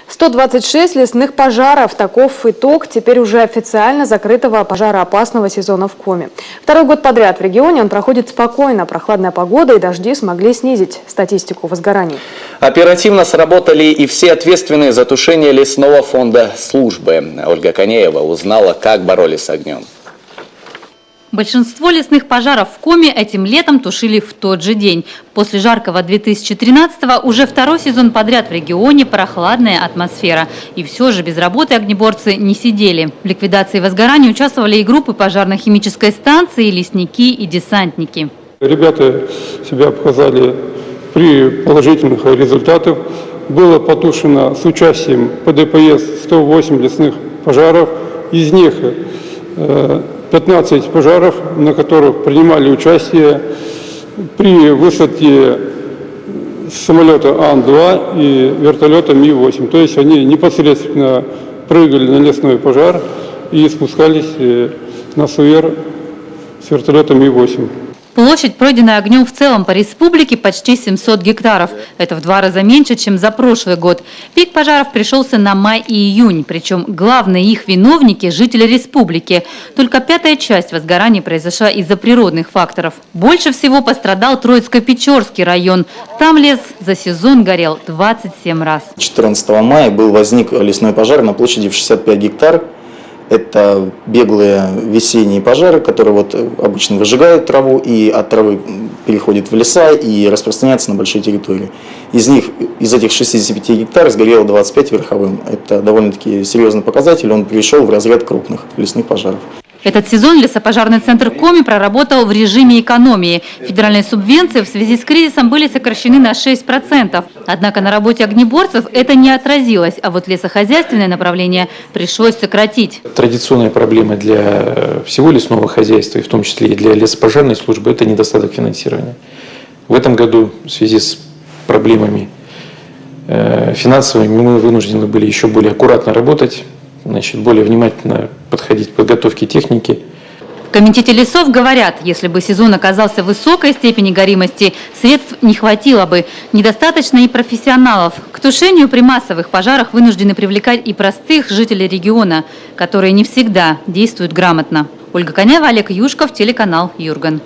126 лесных пожаров. Таков итог теперь уже официально закрытого пожароопасного сезона в Коми. Второй год подряд в регионе он проходит спокойно. Прохладная погода и дожди смогли снизить статистику возгораний. Оперативно сработали и все ответственные за тушение лесного фонда службы. Ольга Конеева узнала, как боролись с огнем. Большинство лесных пожаров в Коми этим летом тушили в тот же день. После жаркого 2013-го уже второй сезон подряд в регионе прохладная атмосфера. И все же без работы огнеборцы не сидели. В ликвидации возгораний участвовали и группы пожарно-химической станции, и лесники, и десантники. Ребята себя показали при положительных результатах. Было потушено с участием ПДПС 108 лесных пожаров. Из них 15 пожаров, на которых принимали участие при высадке самолета Ан-2 и вертолета Ми-8. То есть они непосредственно прыгали на лесной пожар и спускались на СУР с вертолета Ми-8. Площадь, пройденная огнем в целом по республике, почти 700 гектаров. Это в 2 раза меньше, чем за прошлый год. Пик пожаров пришелся на май и июнь. Причем главные их виновники – жители республики. Только 5-я часть возгораний произошла из-за природных факторов. Больше всего пострадал Троицко-Печорский район. Там лес за сезон горел 27 раз. 14 мая возник лесной пожар на площади в 65 гектар. Это беглые весенние пожары, которые обычно выжигают траву и от травы переходят в леса и распространяются на большие территории. Из этих 65 гектар сгорело 25 верховым. Это довольно-таки серьезный показатель, он перешел в разряд крупных лесных пожаров. Этот сезон лесопожарный центр Коми проработал в режиме экономии. Федеральные субвенции в связи с кризисом были сокращены на 6%. Однако на работе огнеборцев это не отразилось, а вот лесохозяйственное направление пришлось сократить. Традиционная проблема для всего лесного хозяйства, и в том числе и для лесопожарной службы, это недостаток финансирования. В этом году в связи с проблемами финансовыми мы вынуждены были еще более аккуратно работать, более внимательно подходить к подготовке техники. В комитете лесов говорят, если бы сезон оказался в высокой степени горимости, средств не хватило бы. Недостаточно и профессионалов. К тушению при массовых пожарах вынуждены привлекать и простых жителей региона, которые не всегда действуют грамотно. Ольга Конеева, Олег Юшков, телеканал Юрган.